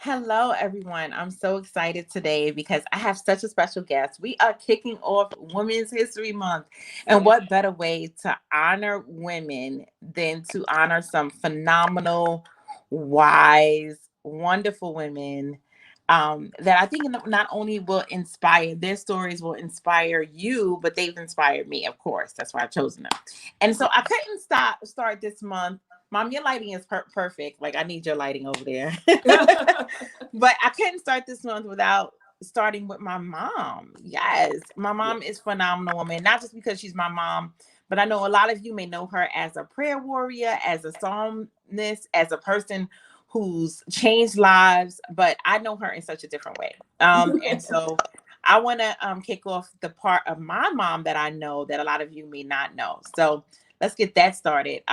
Hello, everyone. I'm so excited today because I have such a special guest. We are kicking off Women's History Month. And Yeah. what better way to honor women than to honor some phenomenal, wise, wonderful women that I think not only will inspire, their stories will inspire you, but they've inspired me, of course. That's why I've chosen them. And so I couldn't start this month. Mom, your lighting is perfect. Like, I need your lighting over there. But I couldn't start this month without starting with my mom. Yes, my Yeah. mom is a phenomenal woman, not just because she's my mom, but I know a lot of you may know her as a prayer warrior, as a psalmist, as a person who's changed lives, but I know her in such a different way. And so I want to kick off the part of my mom that I know that a lot of you may not know. So let's get that started.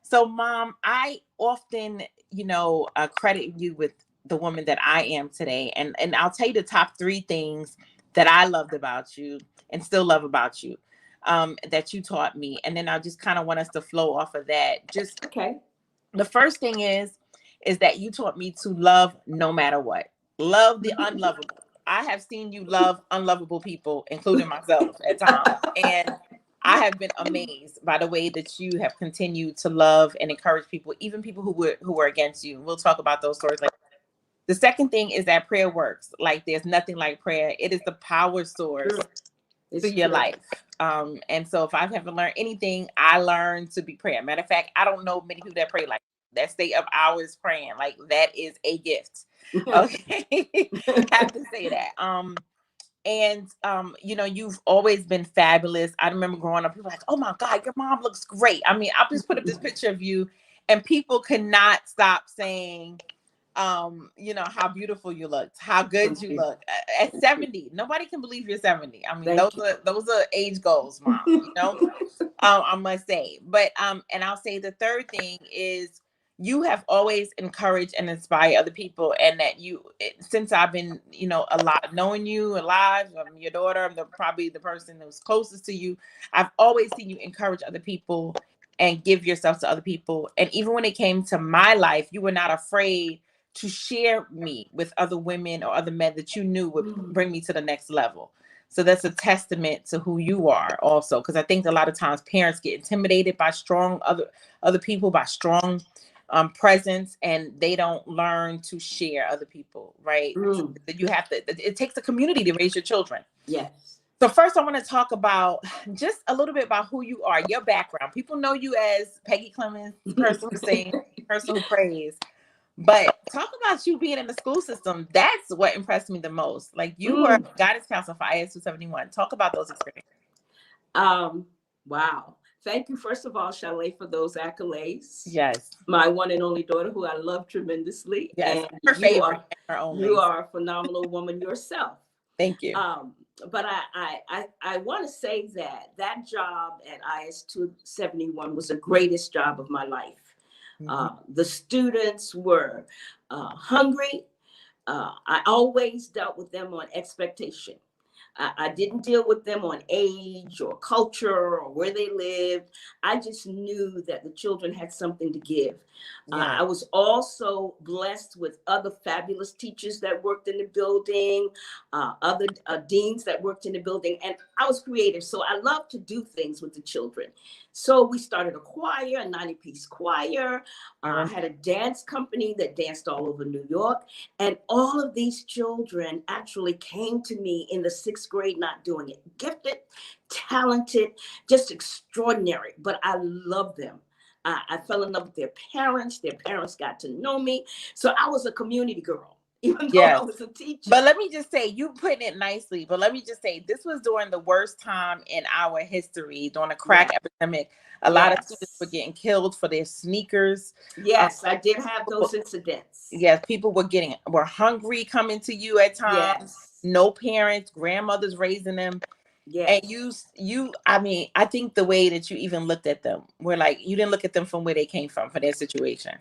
So mom, I often, credit you with the woman that I am today. And I'll tell you the top three things that I loved about you and still love about you, that you taught me. And then I just kind of want us to flow off of that. Just Okay. the first thing is that you taught me to love no matter what. Love the unlovable. I have seen you love unlovable people, including myself at times. And I have been amazed by the way that you have continued to love and encourage people, even people who were against you. We'll talk about those stories later. The second thing is that prayer works. Like, there's nothing like prayer. It is the power source True. to It's your true. life. And so if I haven't learned anything, I learned to be prayer. Matter of fact, I don't know many people that pray like that, stay up hours praying. Like, that is a gift. Okay. Have to say that. You've always been fabulous. I remember growing up, people were like, oh my God, your mom looks great. I mean, I'll just put up this picture of you, and people could not stop saying, how beautiful you looked, how good Thank you you. look. At 70, nobody can believe you're 70. I mean, those Thank you. are those are age goals, mom, I must say. But and I'll say the third thing is you have always encouraged and inspired other people, and that since I've been, a lot knowing you alive, I'm your daughter, I'm probably the person who's closest to you. I've always seen you encourage other people and give yourself to other people. And even when it came to my life, you were not afraid to share me with other women or other men that you knew would bring me to the next level. So that's a testament to who you are also, because I think a lot of times parents get intimidated by strong other people, by strong presence, and they don't learn to share other people, right? Mm. You have to, it takes a community to raise your children. Yes. So first I want to talk about just a little bit about who you are, your background. People know you as Peggy Clemons, person who sings, person who prays. But talk about you being in the school system. That's what impressed me the most. Like, you were Mm. guidance counselor for IS 271. Talk about those experiences. Um, wow. Thank you, first of all, Chalet, for those accolades. Yes. My one and only daughter, who I love tremendously, Yes. and Her you favorite are and her you only. are a phenomenal woman yourself. Thank you. But I want to say that job at IS 271 was the greatest job of my life. Mm-hmm. The students were hungry. I always dealt with them on expectation. I didn't deal with them on age or culture or where they lived. I just knew that the children had something to give. Yeah. I was also blessed with other fabulous teachers that worked in the building, other deans that worked in the building, and I was creative. So I love to do things with the children. So we started a choir, a 90-piece choir. I had a dance company that danced all over New York. And all of these children actually came to me in the sixth grade, not doing it. Gifted, talented, just extraordinary. But I love them. I fell in love with their parents. Their parents got to know me. So I was a community girl, even though I Yes. was a teacher. But let me just say, you putting it nicely, but let me just say, this was during the worst time in our history, during a crack Yeah. epidemic. A lot of students were Yes. getting killed for their sneakers. Yes, I did have those incidents. Yes, people were hungry coming to you at times. Yes. No parents, grandmothers raising them. And Yes. I mean, I think the way that you even looked at them, were like, you didn't look at them from where they came from, for their situation.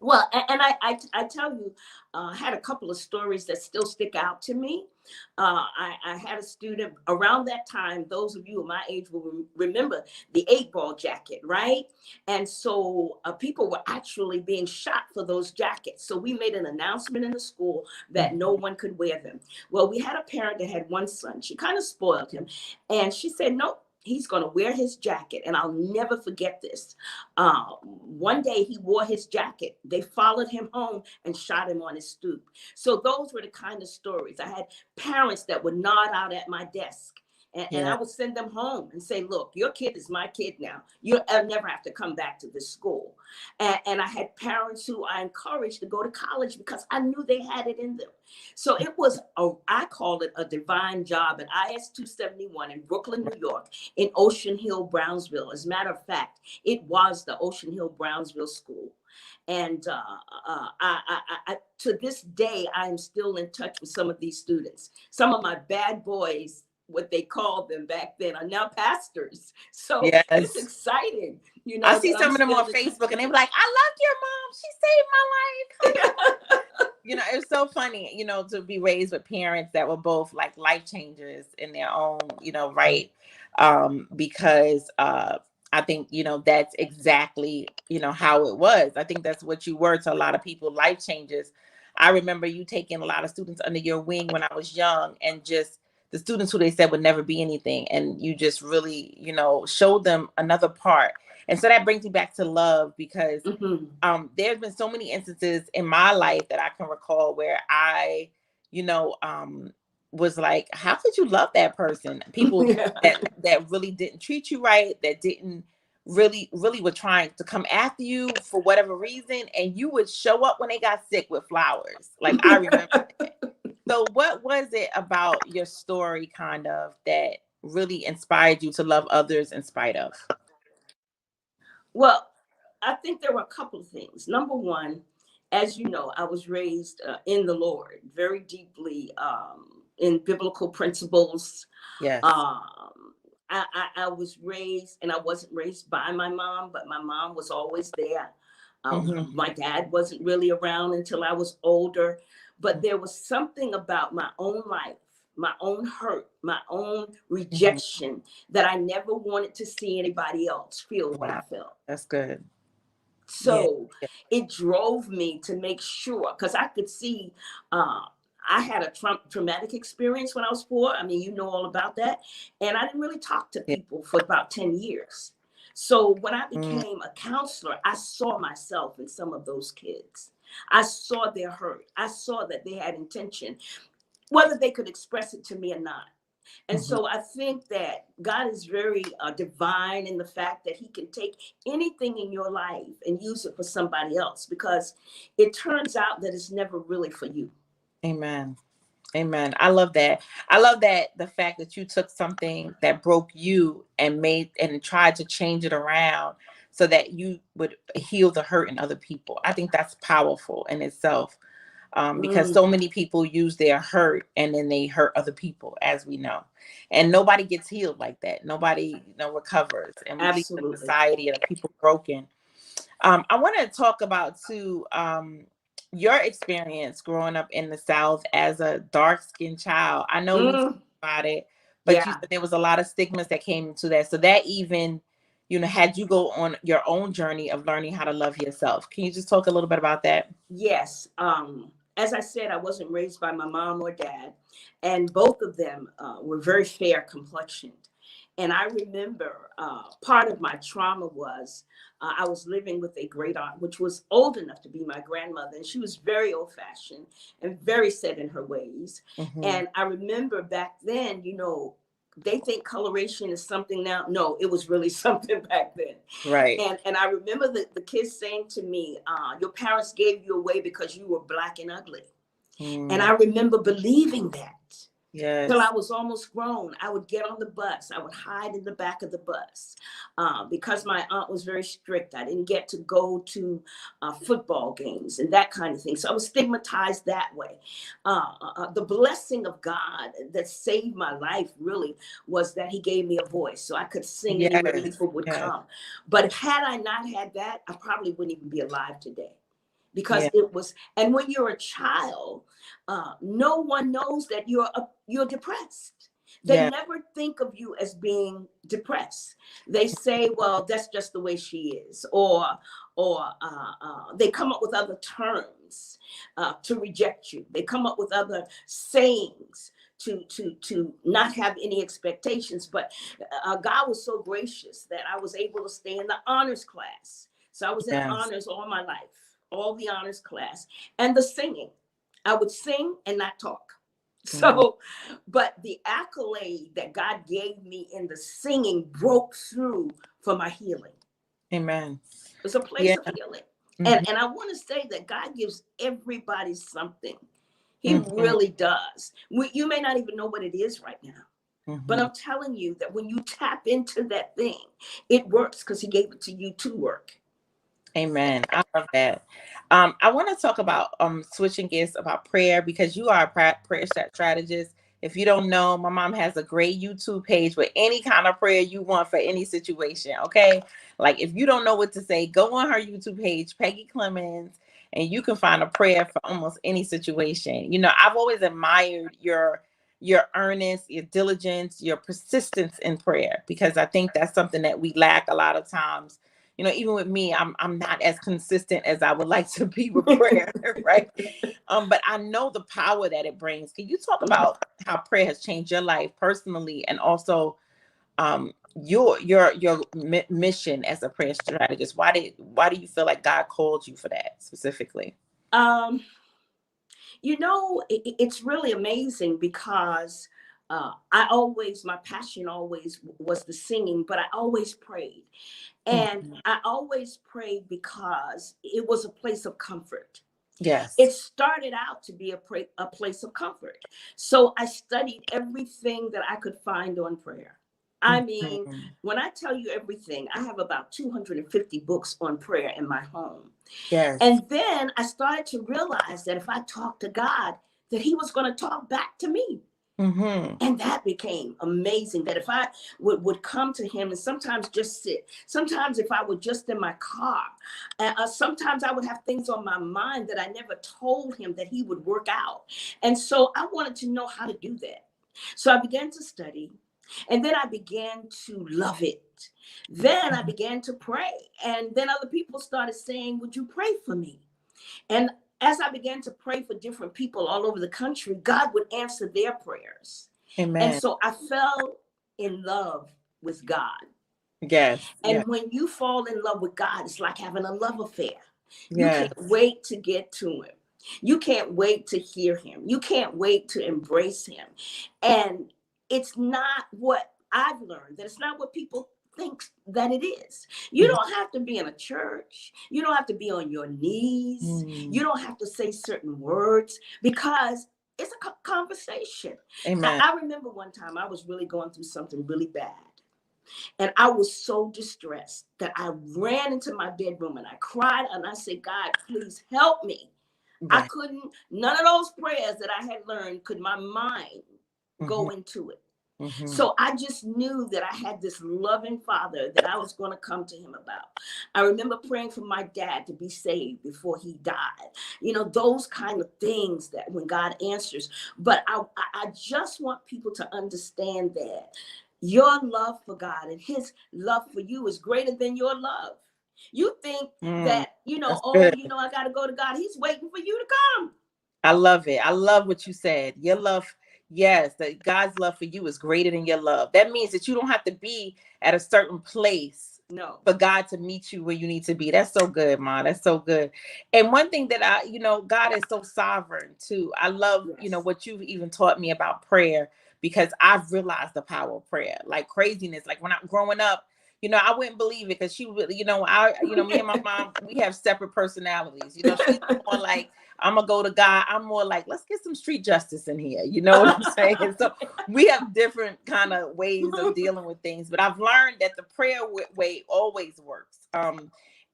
Well, and I tell you, I had a couple of stories that still stick out to me. I had a student around that time. Those of you of my age will remember the 8-ball jacket, right? And so people were actually being shot for those jackets. So we made an announcement in the school that no one could wear them. Well, we had a parent that had one son. She kind of spoiled him. And she said, nope, he's going to wear his jacket. And I'll never forget this. One day he wore his jacket. They followed him home and shot him on his stoop. So those were the kind of stories. I had parents that would nod out at my desk. And I would send them home and say, look, your kid is my kid now. You'll never have to come back to this school. And I had parents who I encouraged to go to college because I knew they had it in them. So it was, I called it a divine job at IS 271 in Brooklyn, New York, in Ocean Hill, Brownsville. As a matter of fact, it was the Ocean Hill, Brownsville school. And to this day, I am still in touch with some of these students. Some of my bad boys, what they called them back then, are now pastors. So it's exciting. You know, I see some of them on Facebook and they were like, I love your mom. She saved my life. You know, it's so funny, you know, to be raised with parents that were both like life changers in their own, you know, right. Because I think, you know, that's exactly, you know, how it was. I think that's what you were to a lot of people, life changers. I remember you taking a lot of students under your wing when I was young, and just the students who they said would never be anything. And you just really, you know, showed them another part. And so that brings me back to love, because there's been so many instances in my life that I can recall where I, you know, was like, how could you love that person? People that really didn't treat you right, that didn't really were trying to come after you for whatever reason, and you would show up when they got sick with flowers. Like, I remember that. So what was it about your story kind of that really inspired you to love others in spite of? Well, I think there were a couple of things. Number one, as you know, I was raised in the Lord, very deeply in biblical principles. Yes. I was raised, and I wasn't raised by my mom, but my mom was always there. My dad wasn't really around until I was older, but there was something about my own life, my own hurt, my own rejection that I never wanted to see anybody else feel what I felt. That's good. So it drove me to make sure, because I could see I had a traumatic experience when I was 4. I mean, you know all about that. And I didn't really talk to people for about 10 years. So when I became a counselor, I saw myself in some of those kids. I saw their hurt. I saw that they had intention, whether they could express it to me or not. And so I think that God is very divine in the fact that he can take anything in your life and use it for somebody else, because it turns out that it's never really for you. Amen. Amen. I love that. I love that, the fact that you took something that broke you and tried to change it around so that you would heal the hurt in other people. I think that's powerful in itself. Because so many people use their hurt and then they hurt other people, as we know, and nobody gets healed like that. Nobody, you know, recovers, and we live in a society of people broken. I want to talk about too your experience growing up in the South as a dark-skinned child. I know we talked about it, but you said there was a lot of stigmas that came into that. So that even, you know, had you go on your own journey of learning how to love yourself. Can you just talk a little bit about that? Yes. As I said, I wasn't raised by my mom or dad, and both of them were very fair complexioned. And I remember part of my trauma was I was living with a great aunt, which was old enough to be my grandmother. And she was very old fashioned and very set in her ways. And I remember back then, you know, they think coloration is something now. No, it was really something back then. Right. And I remember the kids saying to me, your parents gave you away because you were Black and ugly. And I remember believing that. Yes. Till I was almost grown. I would get on the bus. I would hide in the back of the bus because my aunt was very strict. I didn't get to go to football games and that kind of thing. So I was stigmatized that way. The blessing of God that saved my life really was that he gave me a voice so I could sing and relief would come. But had I not had that, I probably wouldn't even be alive today. because Yeah. it was, and when you're a child, no one knows that you're depressed. They Yeah. never think of you as being depressed. They say, well, that's just the way she is, or they come up with other terms to reject you. They come up with other sayings to not have any expectations. But God was so gracious that I was able to stay in the honors class. So I was in Yes. honors all my life, all the honors class, and the singing. I would sing and not talk. So, but the accolade that God gave me in the singing broke through for my healing. Amen. It was a place Yeah. of healing. Hmm. And I want to say that God gives everybody something. He Hmm. really does. You may not even know what it is right now. But Hmm. I'm telling you that when you tap into that thing, it works because he gave it to you to work. Amen. I love that. I want to talk about switching gears about prayer, because you are a prayer strategist. If you don't know, my mom has a great YouTube page with any kind of prayer you want for any situation. Okay, like if you don't know what to say, go on her YouTube page, Peggy Clemons, and you can find a prayer for almost any situation. You know, I've always admired your earnest, your diligence, your persistence in prayer, because I think that's something that we lack a lot of times. You know, even with me, I'm not as consistent as I would like to be with prayer, right? But I know the power that it brings. Can you talk about how prayer has changed your life personally, and also your mission as a prayer strategist? Why do you feel like God called you for that specifically? Um, it's really amazing because my passion always was the singing, but I always prayed. And Mhm. I always prayed because it was a place of comfort. Yes. It started out to be a place of comfort. So I studied everything that I could find on prayer. I mean, Mhm. when I tell you everything, I have about 250 books on prayer in my home. Yes. And then I started to realize that if I talked to God, that he was going to talk back to me. Hmm. And that became amazing, that if I would come to him and sometimes just sit, sometimes if I were just in my car, sometimes I would have things on my mind that I never told him that he would work out. And so I wanted to know how to do that. So I began to study, and then I began to love it. Then I began to pray. And then other people started saying, would you pray for me? And as I began to pray for different people all over the country, God would answer their prayers. And Amen. so I fell in love with God. Yes. Yes. And when you fall in love with God, it's like having a love affair. You Yes. can't wait to get to him. You can't wait to hear him. You can't wait to embrace him. And it's not what I've learned, that it's not what people think that it is. You don't have to be in a church. You don't have to be on your knees. You Mm. don't have to say certain words, because it's a conversation. Amen. I remember one time I was really going through something really bad. And I was so distressed that I ran into my bedroom and I cried and I said, God, please help me. I Right. couldn't, none of those prayers that I had learned could my mind Hmm. go into it. Hmm. So I just knew that I had this loving father that I was going to come to him about. I remember praying for my dad to be saved before he died. Those kind of things that when God answers. But I just want people to understand that your love for God and his love for you is greater than your love. You think Mm. that, That's good. I got to go to God. He's waiting for you to come. I love it. I love what you said. Your love, yes, that God's love for you is greater than your love. That means that you don't have to be at a certain place No. for God to meet you where you need to be. That's so good, Mom. That's so good. And one thing that God is so sovereign too. I love, Yes. what you've even taught me about prayer, because I've realized the power of prayer, like craziness. Like when I'm growing up, I wouldn't believe it, because she would, me and my mom, we have separate personalities. She's more like, I'm gonna go to God. I'm more like, let's get some street justice in here. You know what I'm saying? So we have different kind of ways of dealing with things, but I've learned that the prayer way always works.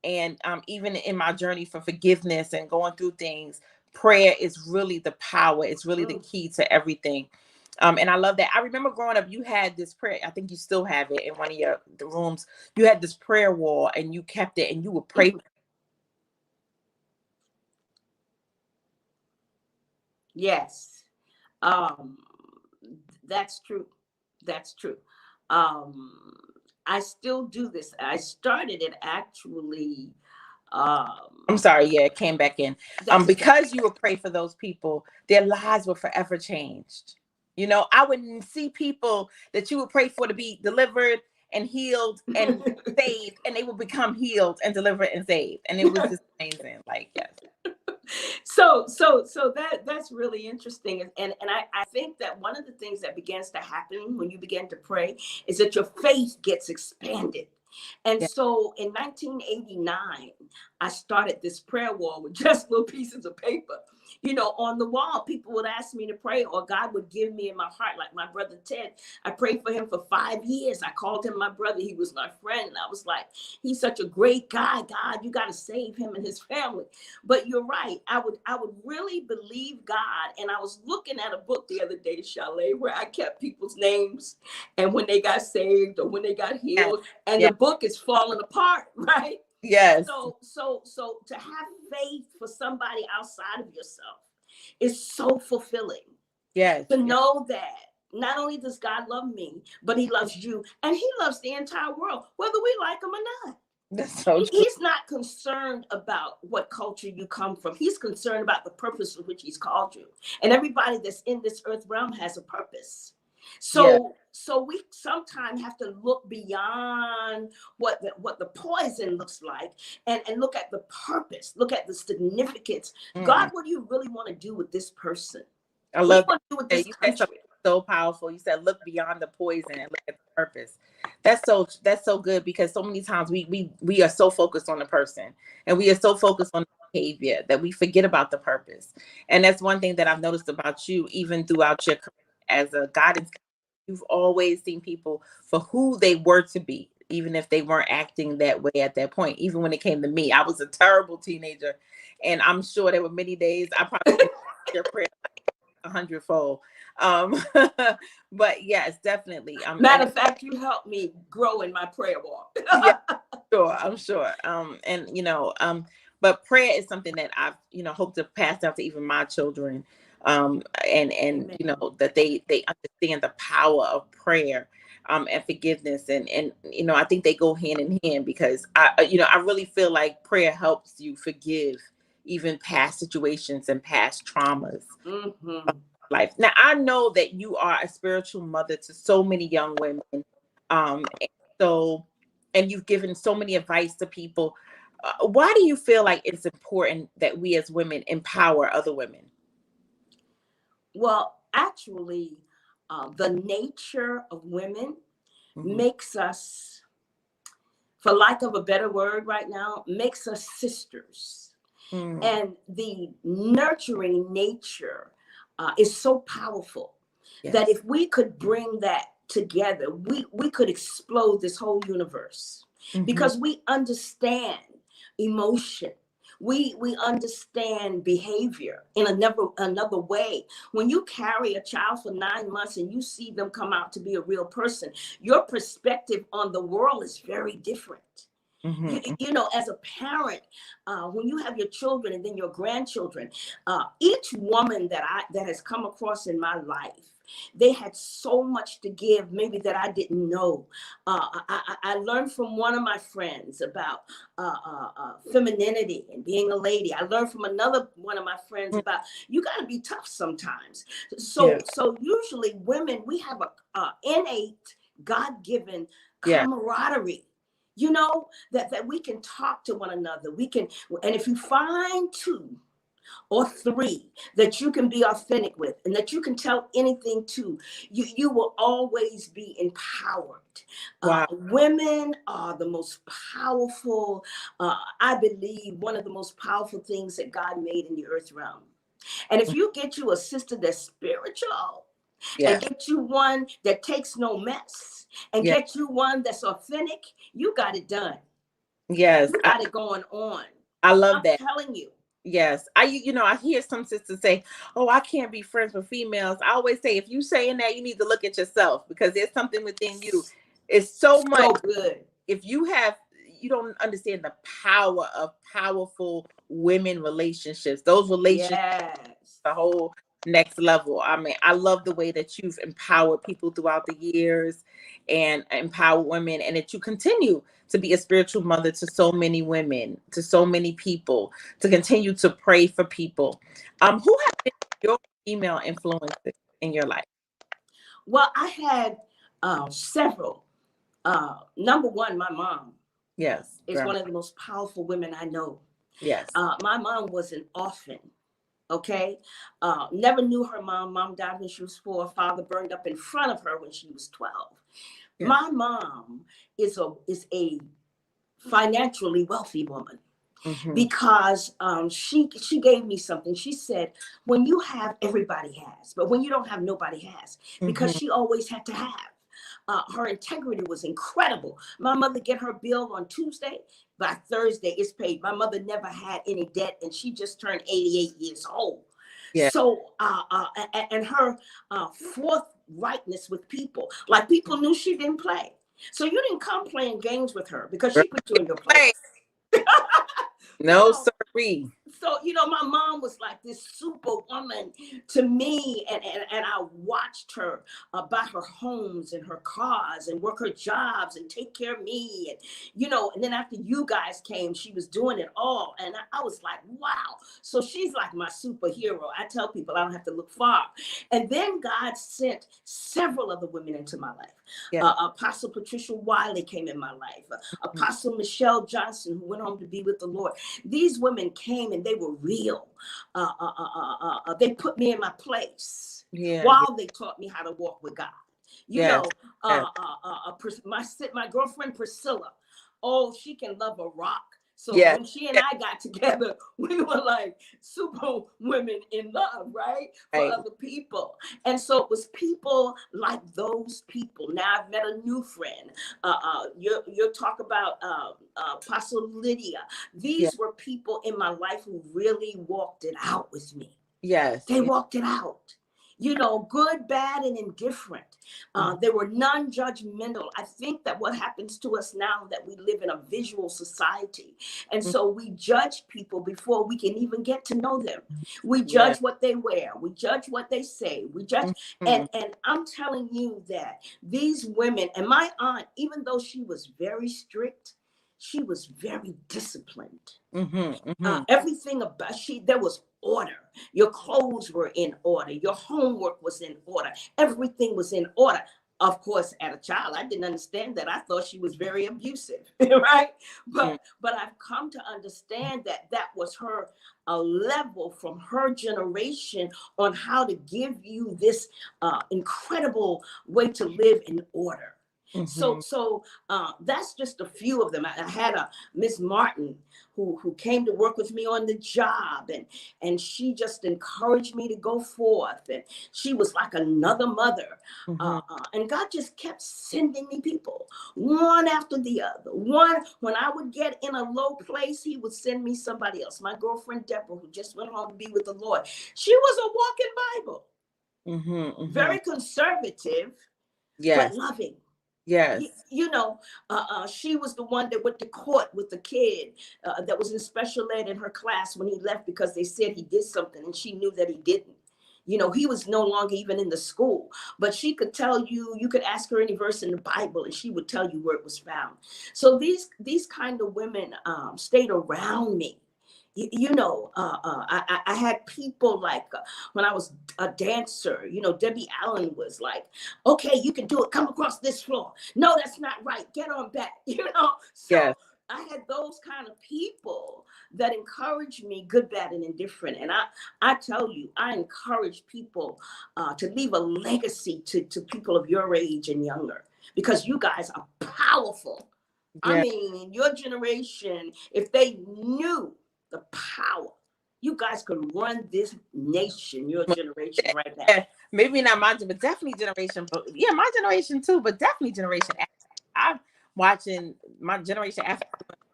And even in my journey for forgiveness and going through things, prayer is really the power. It's really the Mm. key to everything. And I love that. I remember growing up, you had this prayer. I think you still have it in one of the rooms. You had this prayer wall, and you kept it, and you would pray. Yes. Um, that's true. That's true. Um, I still do this. I started it actually. I'm Um, sorry, yeah, it came back in. that's okay. Because you would pray for those people, their lives were forever changed. You know, I would see people that you would pray for to be delivered and healed and saved, and they would become healed and delivered and saved. And it was just amazing. Like, yes. So that's really interesting, and I think that one of the things that begins to happen when you begin to pray is that your faith gets expanded. And Yeah. so in 1989, I started this prayer wall with just little pieces of paper. You know, on the wall, people would ask me to pray, or God would give me in my heart, like my brother Ted. I prayed for him for 5 years. I called him my brother. He was my friend. And I was like, he's such a great guy. God, you got to save him and his family. But you're right. I would really believe God. And I was looking at a book the other day, Chalet, where I kept people's names and when they got saved or when they got Yes. healed. And Yes. the book is falling apart, right? Yes. So to have faith for somebody outside of yourself is so fulfilling. Yes. To know that not only does God love me, but he loves you and he loves the entire world, whether we like him or not. That's so true. He's not concerned about what culture you come from. He's concerned about the purpose for which he's called you. And everybody that's in this earth realm has a purpose. Yeah. So we sometimes have to look beyond what the poison looks like and look at the purpose, look at the significance. God, what do you really want to do with this person? I What do love you want to do with that. this You said something country? so powerful. You said look beyond the poison and look at the purpose. That's so good because so many times we are so focused on the person and we are so focused on the behavior that we forget about the purpose. And that's one thing that I've noticed about you, even throughout your career as a guidance counselor. You've always seen people for who they were to be, even if they weren't acting that way at that point. Even when it came to me, I was a terrible teenager, and I'm sure there were many days I probably didn't your prayer 100-fold. Um, but yes, definitely. Matter And of fact, you helped me grow in my prayer walk. yeah, sure, I'm sure. And but prayer is something that I've, hope to pass down to even my children. And Amen. that they understand the power of prayer, and forgiveness, and I think they go hand in hand because I really feel like prayer helps you forgive even past situations and past traumas. Mm-hmm. Life. Now, I know that you are a spiritual mother to so many young women. And so, and you've given so many advice to people. Why do you feel like it's important that we as women empower other women? Well, actually, the nature of women Hmm. makes us, for lack of a better word right now, makes us sisters. Mm. And the nurturing nature is so powerful that Yes. if we could bring that together, we could explode this whole universe Hmm. because we understand emotion. We understand behavior in another way. When you carry a child for 9 months and you see them come out to be a real person, your perspective on the world is very different. Hmm. You know, as a parent, when you have your children and then your grandchildren, each woman that has come across in my life, they had so much to give, maybe that I didn't know. I learned from one of my friends about femininity and being a lady. I learned from another one of my friends about you got to be tough sometimes. Yeah. So usually women, we have a innate God-given Yeah. camaraderie, that we can talk to one another. We can, and if you find two or three that you can be authentic with and that you can tell anything to, you will always be empowered. Wow. Women are the most powerful, I believe, one of the most powerful things that God made in the earth realm. And if you get you a sister that's spiritual, and Yes. get you one that takes no mess, and Yeah. get you one that's authentic, you got it done. Yes. You got it going on. I love I'm that. telling you. Yes. I hear some sisters say, "Oh, I can't be friends with females." I always say, if you saying that, you need to look at yourself because there's something within you. It's so So much. good. If you don't understand the power of powerful women relationships, those relationships, Yes. the whole next level. I mean, I love the way that you've empowered people throughout the years and empower women, and that you continue to be a spiritual mother to so many women, to so many people, to continue to pray for people. Who have been your female influences in your life? Well, I had several. Number one, my mom Yes, is grandma. one of the most powerful women I know. Yes. My mom was an orphan. Okay. Never knew her mom. Mom died when she was 4. Father burned up in front of her when she was 12. Yes. My mom is a financially wealthy woman. Mm-hmm. Because she gave me something. She said, when you have, everybody has, but when you don't have, nobody has. Because Mm-hmm. she always had to have. Her integrity was incredible. My mother get her bill on Tuesday. By Thursday, it's paid. My mother never had any debt, and she just turned 88 years old. Yeah. So, and her forthrightness with people, like people knew she didn't play. So you didn't come playing games with her because she put you in your place. No, So, sorry. so my mom was like this superwoman to me, and I watched her buy her homes and her cars and work her jobs and take care of me, and then after you guys came, she was doing it all, and I was like, wow. So she's like my superhero. I tell people I don't have to look far. And then God sent several other women into my life. Yeah. Apostle Patricia Wiley came in my life. Apostle Michelle Johnson, who went home to be with the Lord. These women came and they were real. They put me in my place while they taught me how to walk with God. My girlfriend Priscilla, oh, she can love a rock. So when she and I got together, we were like super women in love, right? For other people. And so it was people like those people. Now I've met a new friend. You'll talk about Apostle Lydia. These were people in my life who really walked it out with me. Yes. They walked it out. Good, bad, and indifferent. They were non-judgmental. I think that what happens to us now that we live in a visual society. And so we judge people before we can even get to know them. We judge what they wear. We judge what they say. We judge. And I'm telling you that these women, and my aunt, even though she was very strict, she was very disciplined. Everything about there was order. Your clothes were in order. Your homework was in order. Everything was in order. Of course, as a child, I didn't understand that. I thought she was very abusive, right? But I've come to understand that was her a level from her generation on how to give you this incredible way to live in order. So that's just a few of them. I had a Miss Martin who came to work with me on the job, and she just encouraged me to go forth, and she was like another mother. And God just kept sending me people, one after the other. One, when I would get in a low place, he would send me somebody else. My girlfriend Deborah, who just went home to be with the Lord, she was a walking Bible. Very conservative, but loving. Yes. She was the one that went to court with the kid that was in special ed in her class when he left because they said he did something and she knew that he didn't. He was no longer even in the school, but she could tell you could ask her any verse in the Bible and she would tell you where it was found. So these kind of women stayed around me. I had people like when I was a dancer, Debbie Allen was like, okay, you can do it. Come across this floor. No, that's not right. Get on back. So I had those kind of people that encouraged me, good, bad, and indifferent. And I tell you, I encourage people to leave a legacy to people of your age and younger, because you guys are powerful. I mean, your generation, if they knew the power, you guys could run this nation, your generation right now. Maybe not my, but definitely generation. But my generation too, but definitely generation after. I'm watching my generation after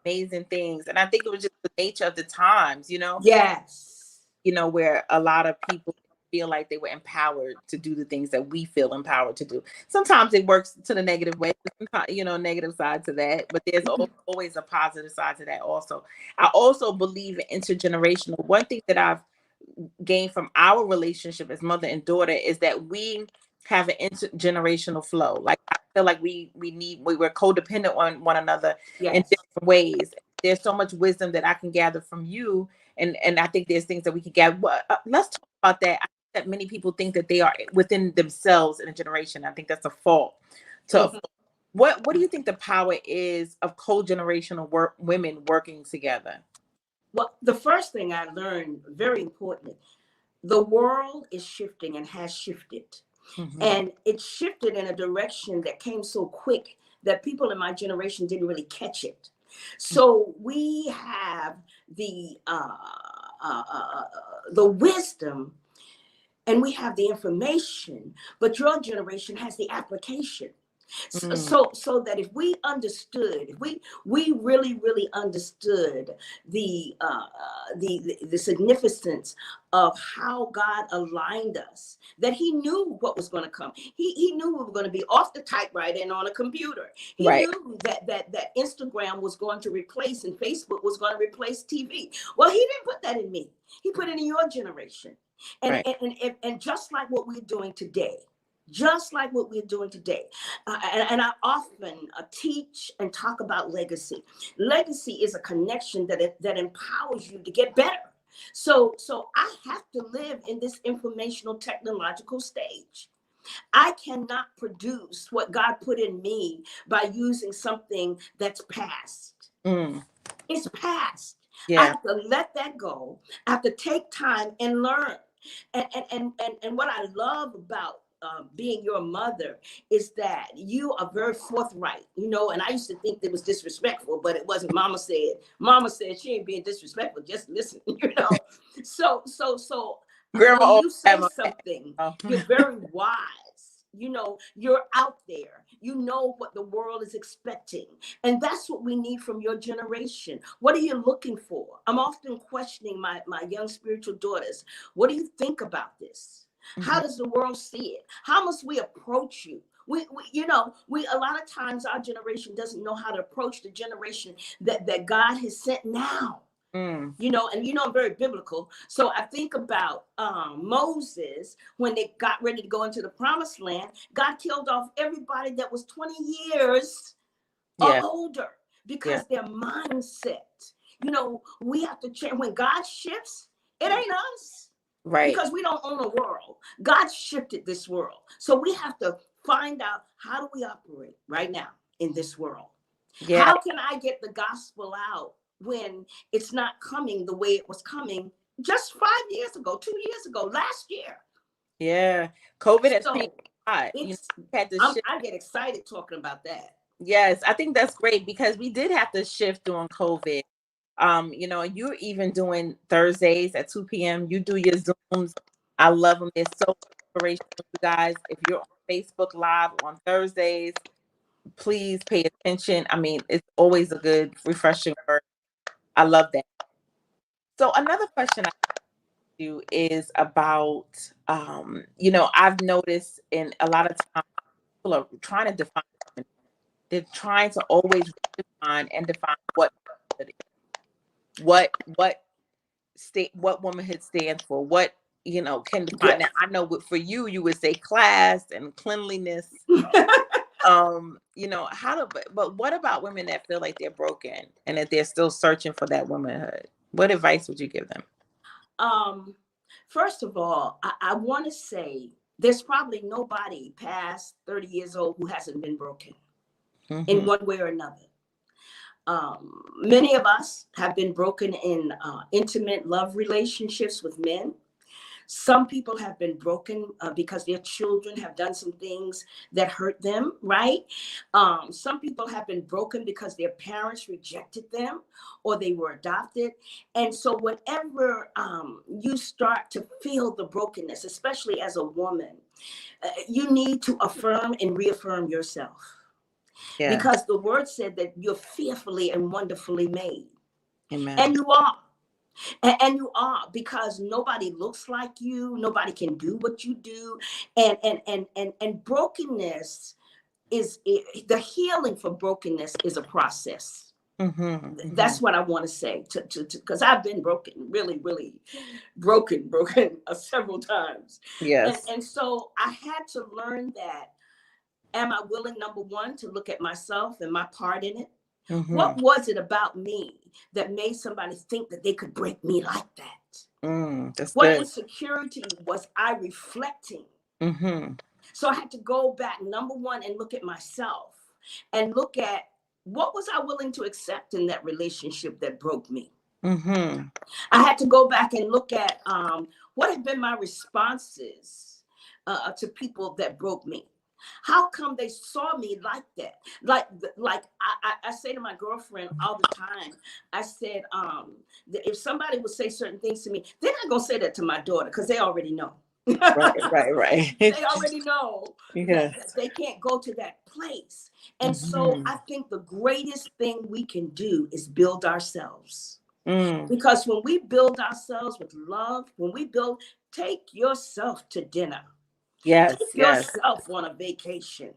amazing things. And I think it was just the nature of the times, Yes. Where a lot of people feel like they were empowered to do the things that we feel empowered to do. Sometimes it works to the negative way, negative side to that, but there's always a positive side to that also. I also believe in intergenerational. One thing that I've gained from our relationship as mother and daughter is that we have an intergenerational flow. Like I feel like we're codependent on one another in Yes. different ways. There's so much wisdom that I can gather from you, and I think there's things that we can gather. Let's talk about that. I think that many people think that they are within themselves in a generation. I think that's a fault. So, what do you think the power is of co-generational women working together? Well, the first thing I learned, very important, the world is shifting and has shifted. Mm-hmm. And it shifted in a direction that came so quick that people in my generation didn't really catch it. So we have uh, uh, the wisdom and we have the information, but your generation has the application. Mm, So that if we understood, if we really understood the significance of how God aligned us, that he knew what was going to come. He knew we were going to be off the typewriter and on a computer. He right. knew that Instagram was going to replace and Facebook was going to replace TV. Well, he didn't put that in me. He put it in your generation. And, Right. and just like what we're doing today, just like what we're doing today. And I often teach and talk about legacy. Legacy is a connection that empowers you to get better. So I have to live in this informational technological stage. I cannot produce what God put in me by using something that's past. Mm, It's past. I yeah. have to let that go. I have to take time and learn. And what I love about being your mother is that you are very forthright, and I used to think that was disrespectful, but it wasn't. Mama said she ain't being disrespectful, just listen. So Grandma when always you have say my something, back. you're very wise. You're out there. You know what the world is expecting. And that's what we need from your generation. What are you looking for? I'm often questioning my young spiritual daughters. What do you think about this? How Mhm. does the world see it? How must we approach you? We a lot of times our generation doesn't know how to approach the generation that God has sent now. Mm, And I'm very biblical. So I think about Moses when they got ready to go into the promised land. God killed off everybody that was 20 years or yeah. older Yeah. because their mindset. We have to change. When God shifts, it ain't us Right. because we don't own the world. God shifted this world. So we have to find out, how do we operate right now in this world? Yeah. How can I get the gospel out when it's not coming the way it was coming just 5 years ago, 2 years ago, last year? Yeah. COVID has changed So a lot. it's We had to shift. I get excited talking about that. Yes, I think that's great because we did have to shift during COVID. You're even doing Thursdays at 2 p.m. You do your Zooms. I love them. They're so inspirational, you guys. If you're on Facebook Live on Thursdays, please pay attention. I mean, it's always a good, refreshing word. I love that. So another question I have you is about, I've noticed in a lot of times people are trying to define. They're trying to always define and define what state what womanhood stands for. What can define Yes. that. I know for you would say class and cleanliness. How to but what about women that feel like they're broken and that they're still searching for that womanhood? What advice would you give them? um, First of all, I want to say there's probably nobody past 30 years old who hasn't been broken in Hmm. one way or another. Many of us have been broken in intimate love relationships with men. Some people have been broken because their children have done some things that hurt them, right? Some people have been broken because their parents rejected them or they were adopted. And so, whenever you start to feel the brokenness, especially as a woman, you need to affirm and reaffirm yourself Yeah. because the word said that you're fearfully and wonderfully made. Amen. And you are. And you are, because nobody looks like you, nobody can do what you do. And brokenness the healing for brokenness is a process. That's what I want to say because I've been broken, really, really broken several times. Yes. And so I had to learn that, am I willing, number one, to look at myself and my part in it? What was it about me that made somebody think that they could break me like that? That's what good. insecurity was I reflecting? Mm-hmm. So I had to go back, number one, and look at myself and look at what was I willing to accept in that relationship that broke me. Mm-hmm. I had to go back and look at what have been my responses to people that broke me. How come they saw me like that? Like I say to my girlfriend all the time, I said, if somebody would say certain things to me, they're not going to say that to my daughter because they already know. Right. They already know Yes. that they can't go to that place. And so I think the greatest thing we can do is build ourselves. Because when we build ourselves with love, take yourself to dinner. Yes. Take Yes. yourself on a vacation.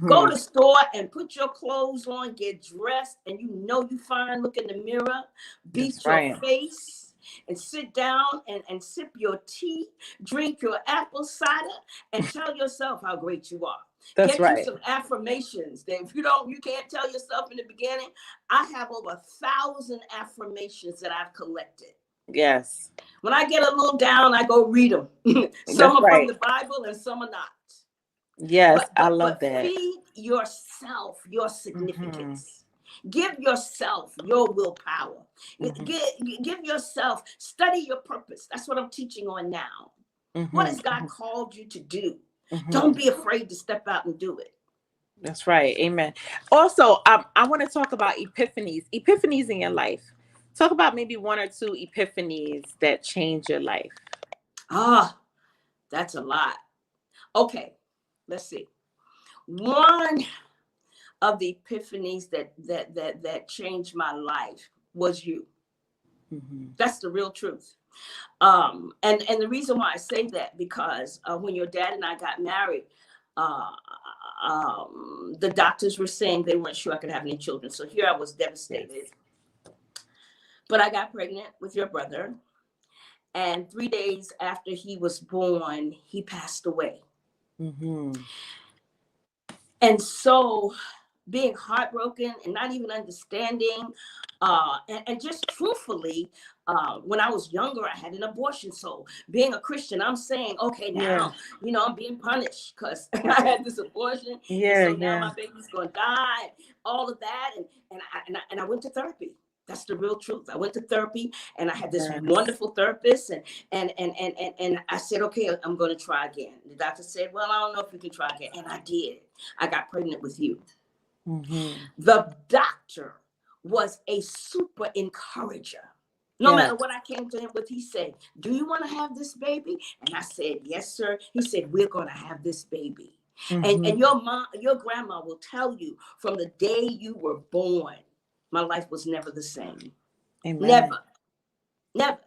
Go to the store and put your clothes on, get dressed, and you fine, look in the mirror, beat your face, and sit down and sip your tea, drink your apple cider, and tell yourself how great you are. That's Get you some affirmations. If you can't tell yourself in the beginning, I have over 1,000 affirmations that I've collected. Yes. When I get a little down, I go read them. Some are from the Bible and some are not. Yes, I love that. Feed yourself your significance. Give yourself your willpower. Give yourself, study your purpose. That's what I'm teaching on now. What has God called you to do? Don't be afraid to step out and do it. That's right. Amen. Also, I want to talk about epiphanies in your life. Talk about maybe one or two epiphanies that change your life. That's a lot. Okay, let's see. One of the epiphanies that changed my life was you. That's the real truth. And the reason why I say that, because when your dad and I got married, the doctors were saying they weren't sure I could have any children. So here I was devastated. Yes. But I got pregnant with your brother. And 3 days after he was born, he passed away. And so being heartbroken and not even understanding, and just truthfully, when I was younger, I had an abortion. So being a Christian, I'm saying, okay, now, I'm being punished because I had this abortion. And so now my baby's going to die, all of that. And I went to therapy. That's the real truth. I went to therapy and I had this wonderful therapist and I said, okay, I'm going to try again. The doctor said, well, I don't know if you can try again. And I did. I got pregnant with you. The doctor was a super encourager. No matter what I came to him with, he said, do you want to have this baby? And I said, yes, sir. He said, we're going to have this baby. And your grandma will tell you from the day you were born, my life was never the same. Amen. Never.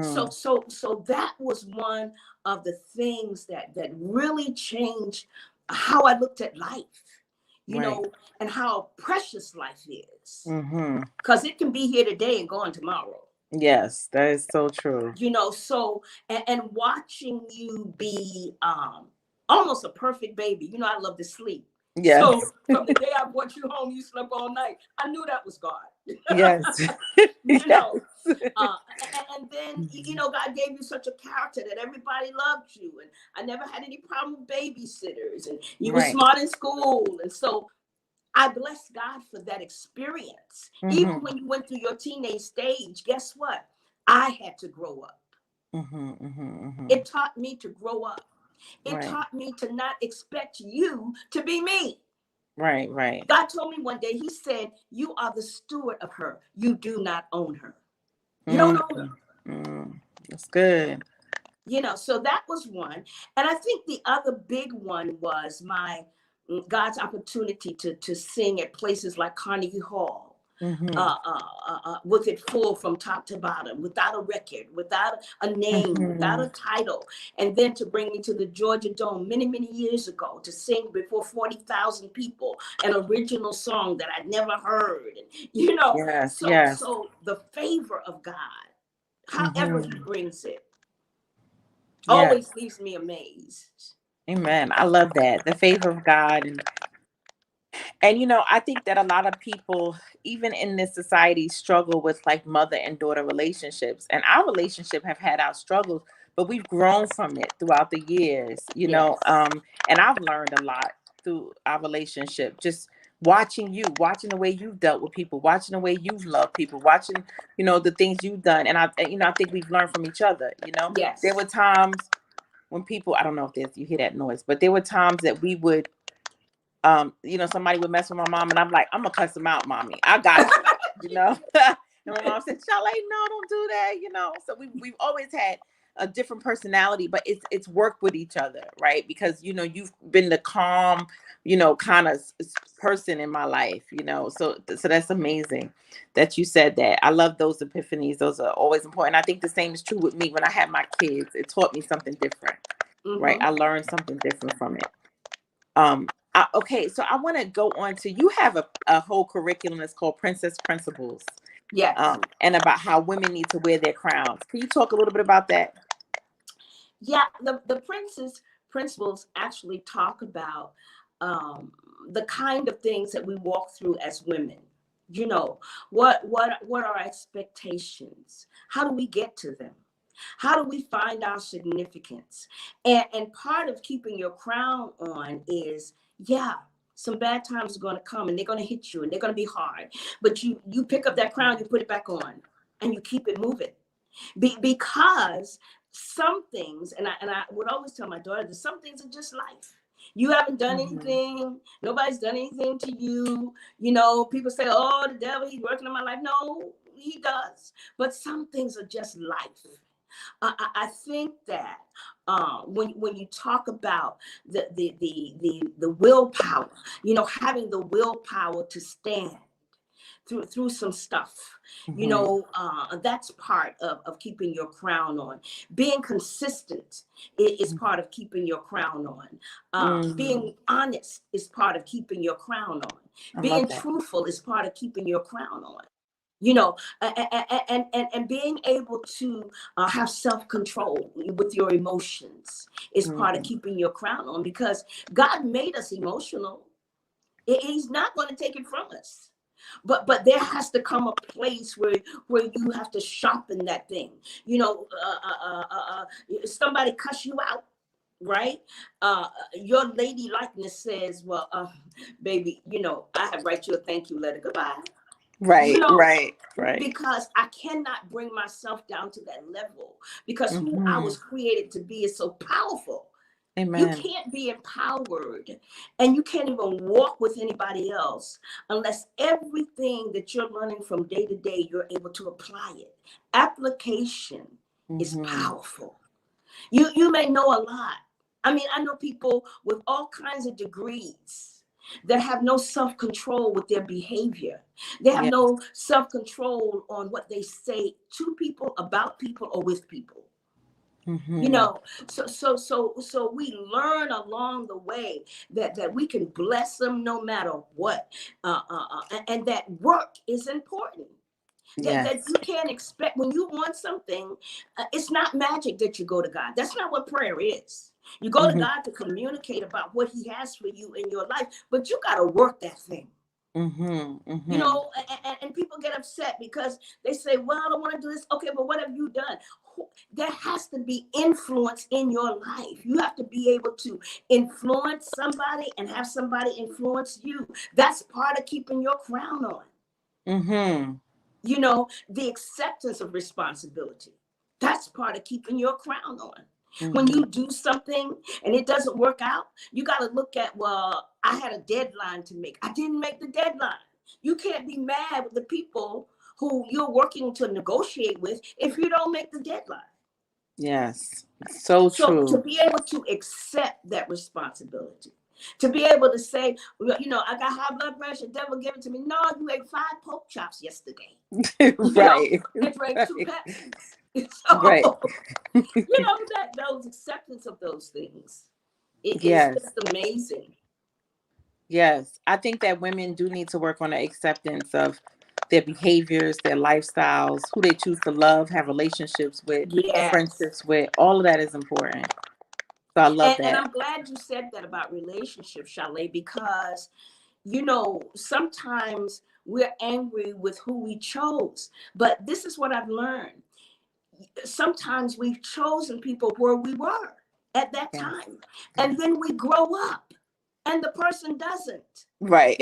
So that was one of the things that really changed how I looked at life. And how precious life is. Because it can be here today and gone tomorrow. Yes, that is so true. So, and watching you be almost a perfect baby. I love to sleep. Yes. So from the day I brought you home, you slept all night. I knew that was God. Yes. And then, God gave you such a character that everybody loved you. And I never had any problem with babysitters. And you were smart in school. And so I bless God for that experience. Even when you went through your teenage stage, guess what? I had to grow up. It taught me to grow up. It taught me to not expect you to be me. Right. God told me one day, he said, you are the steward of her. You do not own her. You don't own her. That's good. So that was one. And I think the other big one was God's opportunity to sing at places like Carnegie Hall. Mm-hmm. with it full from top to bottom, without a record, without a name, without Mm-hmm. a title. And then to bring me to the Georgia Dome many, many years ago to sing before 40,000 people, an original song that I'd never heard. You know, Yes, so yes. so the favor of God, however he Mm-hmm. brings it, Yes. always leaves me amazed. Amen. I love that. The favor of God. And I think that a lot of people, even in this society, struggle with like mother and daughter relationships. And our relationship have had our struggles, but we've grown from it throughout the years. Yes. And I've learned a lot through our relationship. Just watching the way you've dealt with people, watching the way you've loved people, watching the things you've done. And I think we've learned from each other. There Yes. were times when people, I don't know if you hear that noise, but there were times that we would somebody would mess with my mom, and I'm like, I'm gonna cuss them out, mommy. I got you. And my mom said, Charlene, no, don't do that. So we've always had a different personality, but it's worked with each other, right? Because you've been the calm, kind of person in my life. So that's amazing that you said that. I love those epiphanies. Those are always important. I think the same is true with me. When I had my kids, it taught me something different, right? Mm-hmm. I learned something different from it. Okay, so I want to go on to, you have a whole curriculum that's called Princess Principles, Yes. and about how women need to wear their crowns. Can you talk a little bit about that? Yeah, the princess principles actually talk about um, the kind of things that we walk through as women. You know, what are our expectations? How do we get to them? How do we find our significance? And part of keeping your crown on is, yeah, some bad times are going to come and they're going to hit you and they're going to be hard. But you pick up that crown, you put it back on, and you keep it moving. Because some things, and I would always tell my daughter that some things are just life. You haven't done Mm-hmm. anything. Nobody's done anything to you. People say, "Oh, the devil, he's working on my life." No, he does. But some things are just life. I think that when you talk about the willpower, having the willpower to stand through some stuff, Mm-hmm. that's part of keeping your crown on. Being consistent is part of keeping your crown on. Mm-hmm. Being honest is part of keeping your crown on. I love Being that. truthful is part of keeping your crown on. And being able to have self-control with your emotions is part of Mm-hmm. keeping your crown on, because God made us emotional. He's not going to take it from us. But there has to come a place where you have to sharpen that thing. Somebody cuss you out, right? Your lady likeness says, well, baby, I have write you a thank you letter. Goodbye. you Right, know right, right. because I cannot bring myself down to that level, because who I Mm-hmm. was created to be is so powerful. You Amen. can't be empowered, and you can't even walk with anybody else unless everything that you're learning from day to day, you're able to apply it. Application is Mm-hmm. powerful. You may know a lot. I mean, I know people with all kinds of degrees that have no self-control with their behavior. They have Yeah. no self-control on what they say to people, about people, or with people. you Mm-hmm. know so we learn along the way that we can bless them no matter what, and that work is important. That Yes. you can't expect when you want something. It's not magic that you go to God. That's not what prayer is. You go to Mm-hmm. God to communicate about what he has for you in your life, but you got to work that thing. Mm-hmm. Mm-hmm. And people get upset because they say, well, I don't want to do this. Okay, but what have you done? There has to be influence in your life. You have to be able to influence somebody and have somebody influence you. That's part of keeping your crown on. Mm-hmm. The acceptance of responsibility. That's part of keeping your crown on. When Mm-hmm. you do something and it doesn't work out, you got to look at, well, I had a deadline to make. I didn't make the deadline. You can't be mad with the people who you're working to negotiate with if you don't make the deadline. Yes. So So to true. be able to accept that responsibility, To be able to say, well, I got high blood pressure, devil give it to me. No, you ate 5 pork chops yesterday, Right. and drank 2 Right. Pepsis. Right. So, that those acceptance of those things, it is Yes. just amazing. Yes. I think that women do need to work on the acceptance of their behaviors, their lifestyles, who they choose to love, have relationships with, Yes. friendships with. All of that is important. So I love And that. I'm glad you said that about relationships, Chalet, because, sometimes we're angry with who we chose. But this is what I've learned. Sometimes we've chosen people where we were at that Yes. time. And then we grow up and the person doesn't. Right.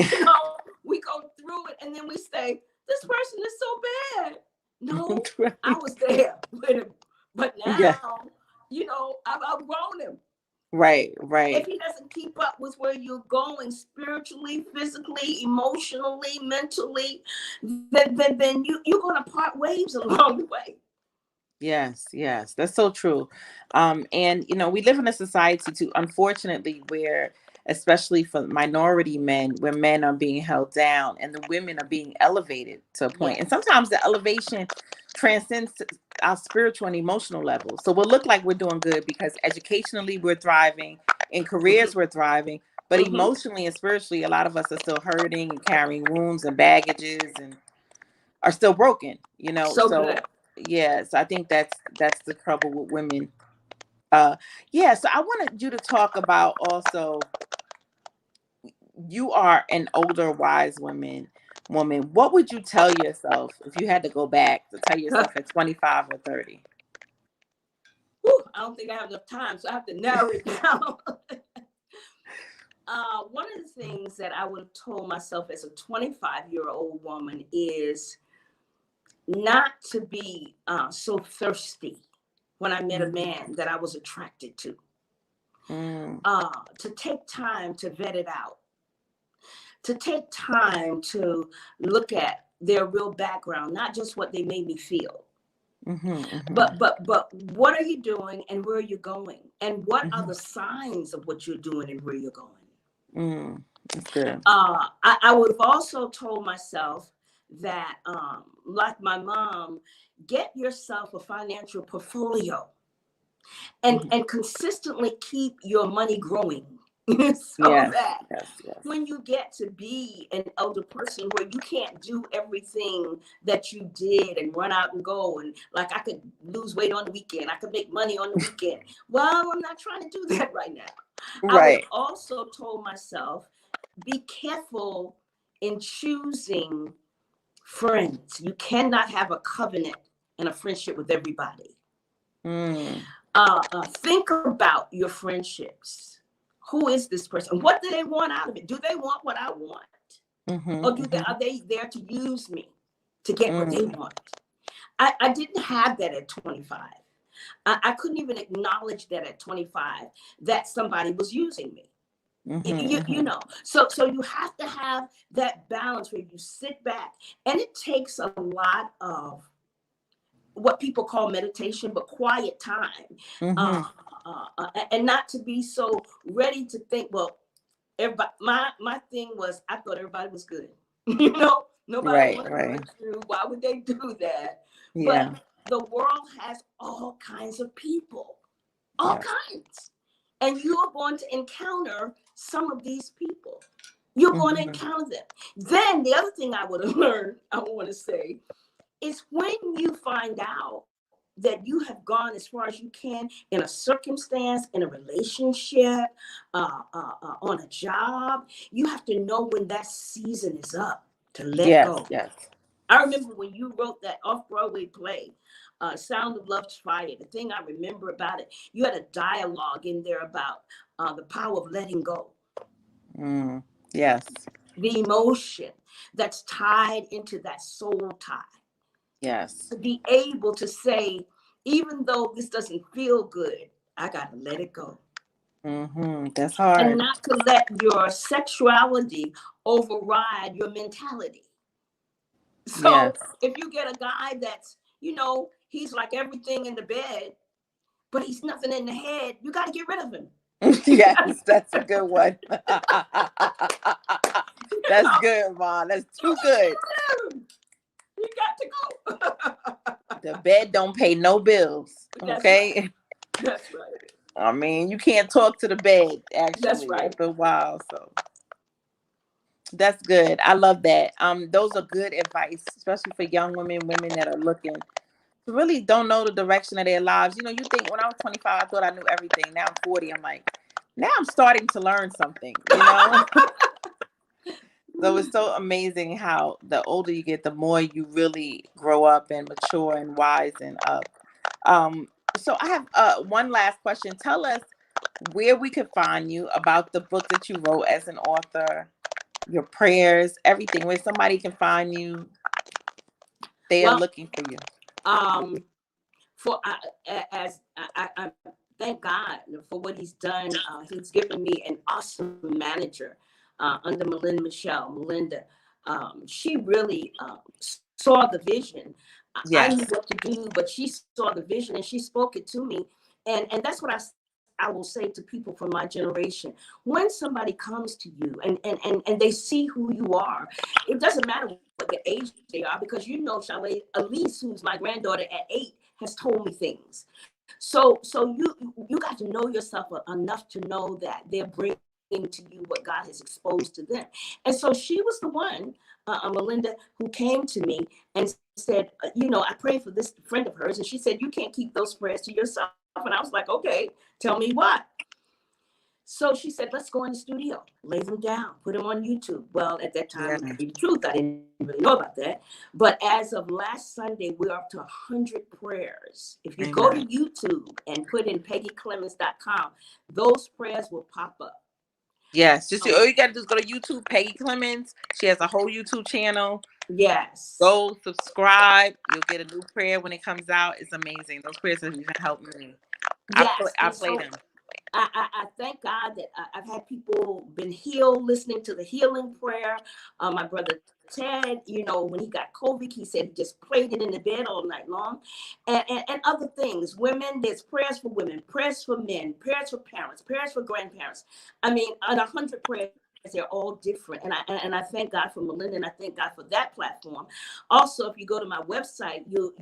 We go through it and then we say, this person is so bad. No, I Right. was there with him. But Yeah. now, I've outgrown him. Right. If Right. he doesn't keep up with where you're going spiritually, physically, emotionally, mentally, then you're going to part ways along the way. Yes, yes, that's so true. And we live in a society too, unfortunately, where especially for minority men, where men are being held down and the women are being elevated to a point. And Yes. sometimes the elevation transcends our spiritual and emotional levels. So we'll look like we're doing good because educationally we're thriving, in careers we're thriving, but Hmm. emotionally and spiritually, a lot of us are still hurting and carrying wounds and baggages and are still broken, So so good. yes, I think that's the trouble with women. uh yeah, so I wanted you to talk about also, you are an older wise woman, what would you tell yourself if you had to go back to tell yourself at 25 or 30? Whew, I don't think I have enough time, so I have to narrow it down. One of the things that I would have told myself as a 25-year-old woman is not to be so thirsty when I met a Mm, man that I was attracted to. mm, To take time to vet it out, to take time to look at their real background, not just what they made me feel. mhm, mhm, But what are you doing and where are you going? And what are mhm, the signs of what you're doing and where you're going? that's good. I would have also told myself that, like my mom, get yourself a financial portfolio and, Mhm. and consistently keep your money growing so Yes, that yes, yes. when you get to be an elder person where you can't do everything that you did and run out and go, and like I could lose weight on the weekend, I could make money on the weekend. Well, I'm not trying to do that right now. I would have Right. also told myself, be careful in choosing friends. You cannot have a covenant and a friendship with everybody. Mm, Think about your friendships. Who is this person? What do they want out of it? Do they want what I want? mhm, Or mhm, are they there to use me to get what they mm, want? I didn't have that at 25. I couldn't even acknowledge that at 25 that somebody was using me. mhm, You mhm. know, so you have to have that balance where you sit back, and it takes a lot of what people call meditation, but quiet time, uh, Mhm. and not to be so ready to think. Well, everybody, my thing was I thought everybody was good. Nobody Right, want to right. hurt you. Why would they do that? Yeah, But the world has all kinds of people, all yes. kinds, and you are going to encounter some of these people. You're going to Mhm. encounter them. Then the other thing I would have learned, I want to say, is when you find out that you have gone as far as you can in a circumstance, in a relationship, on a job, you have to know when that season is up to let Yes, go. yes. I remember when you wrote that off-Broadway play, Sound of Love's Fire. The thing I remember about it, you had a dialogue in there about the power of letting go, Mm, yes, the emotion that's tied into that soul tie. yes. To be able to say, even though this doesn't feel good, I got to let it go. That's And hard. not to let your sexuality override your mentality. Yes. So if you get a guy that's, he's like everything in the bed, but he's nothing in the head, you got to get rid of him. Yes, that's a good one. That's good, Mom. That's too good. You got to go. The bed don't pay no bills. That's right. Okay. That's right. I mean, you can't talk to the bed, That's actually, right. after a while. So that's good. I love that. Those are good advice, especially for young women that are looking to really don't know the direction of their lives. You know, you think when I was 25, I thought I knew everything. Now I'm 40. I'm like, now I'm starting to learn something, you know? So it's so amazing how the older you get, the more you really grow up and mature and wisen up. Um, so I have one last question. Tell us where we could find you, about the book that you wrote as an author, your prayers, everything, where somebody can find you. They are Well, looking for you. um, for as I thank God for what He's done. He's given me an awesome manager under Melinda. She really saw the vision. I knew Yes. what to do, but she saw the vision and she spoke it to me. And that's what I will say to people from my generation. When somebody comes to you and they see who you are, it doesn't matter what the age they are, because you know, Chalet, Elise, who's my granddaughter at 8, has told me things. So you got to know yourself enough to know that they're bringing to you what God has exposed to them. And so she was the one, Melinda, who came to me and said, I prayed for this friend of hers, and she said, you can't keep those prayers to yourself. And I was like, okay, tell me what. So she said, let's go in the studio, lay them down, put them on YouTube. Well, at that Yeah. time, to tell you the truth, I didn't really know about that. But as of last Sunday, we're up to 100 prayers. If you go to Amen. YouTube and put in PeggyClemons.com, those prayers will pop up. Yes. Just all you gotta do is go to YouTube, Peggy Clemons. She has a whole YouTube channel. Yes. Go subscribe. You'll get a new prayer when it comes out. It's amazing. Those prayers have even helped me. Yes. I And play so them. I thank God that I've had people been healed listening to the healing prayer. My brother Ted, when he got COVID, he said he just prayed it in the bed all night long, and other things. Women, there's prayers for women, prayers for men, prayers for parents, prayers for grandparents. I mean, at 100 prayers. They're all different, and I thank God for Melinda, and I thank God for that platform. Also, if you go to my website, you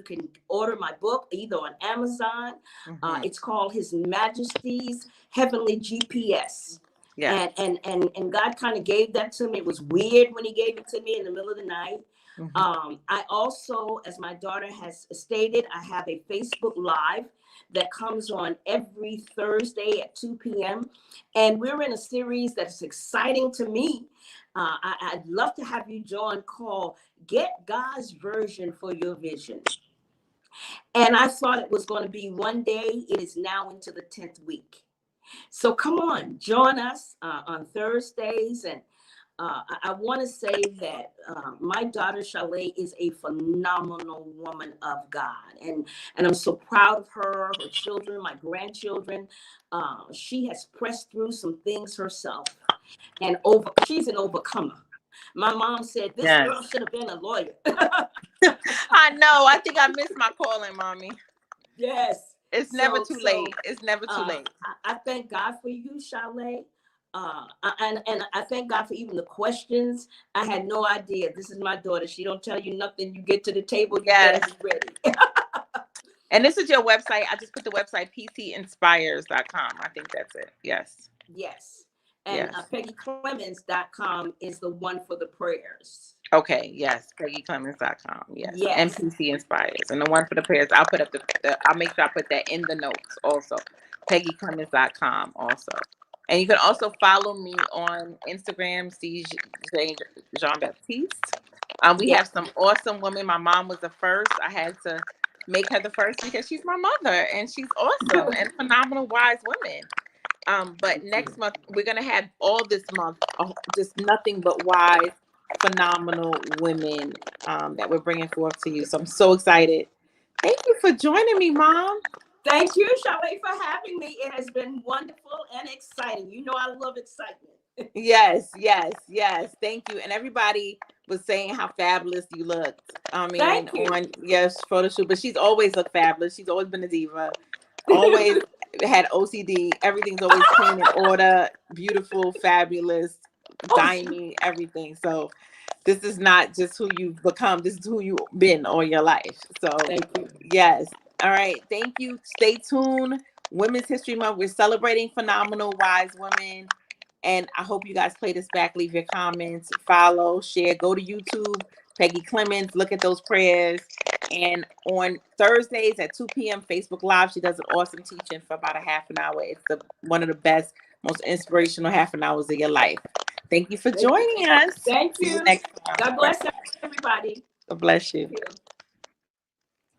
can order my book either on Amazon. Mm-hmm. It's called His Majesty's Heavenly GPS. Yeah. And God kind of gave that to me. It was weird when He gave it to me in the middle of the night. Mm-hmm. I also, as my daughter has stated, I have a Facebook Live that comes on every Thursday at 2 p.m. And we're in a series that's exciting to me. I'd love to have you join, called Get God's Version for Your Vision. And I thought it was going to be one day. It is now into the 10th week. So come on, join us on Thursdays. And I want to say that my daughter Chalet is a phenomenal woman of God, and I'm so proud of her children, my grandchildren. She has pressed through some things herself, and she's an overcomer. My mom said this Yes. girl should have been a lawyer. I know. I think I missed my calling, mommy. Yes. It's never too late. It's never too late. I thank God for you, Chalet. And I thank God for even the questions. I had no idea. This is my daughter. She don't tell you nothing. You get to the table, you Yes. better be ready. And this is your website. I just put the website pcinspires.com. I think that's it. Yes. Yes. And Yes. PeggyClemons.com is the one for the prayers. Okay. Yes. PeggyClemons.com. Yes. And Yes. PC Inspires. And the one for the prayers, I'll put up I'll make sure I put that in the notes also. PeggyClemons.com also. And you can also follow me on Instagram, see Jean-Baptiste. We have some awesome women. My mom was the first. I had to make her the first because she's my mother and she's awesome and phenomenal, wise women. But next month we're gonna have all this month just nothing but wise, phenomenal women that we're bringing forth to you. So I'm so excited. Thank you for joining me, Mom. Thank you, Chalet, for having me. It has been wonderful and exciting. You know I love excitement. Yes, yes, yes. Thank you. And everybody was saying how fabulous you looked. I mean, Thank you. on yes, photo shoot, but she's always looked fabulous. She's always been a diva. Always had OCD. Everything's always clean in order, beautiful, fabulous, dimey, everything. So this is not just who you've become. This is who you've been all your life. So Thank you. yes. All right. Thank you. Stay tuned. Women's History Month. We're celebrating phenomenal wise women. And I hope you guys play this back. Leave your comments, follow, share, go to YouTube, Peggy Clemons, look at those prayers. And on Thursdays at 2 p.m. Facebook Live, she does an awesome teaching for about a half an hour. It's one of the best, most inspirational half an hours of your life. Thank you for joining us. Thank See you. next time. God bless everybody. God bless you. Thank you.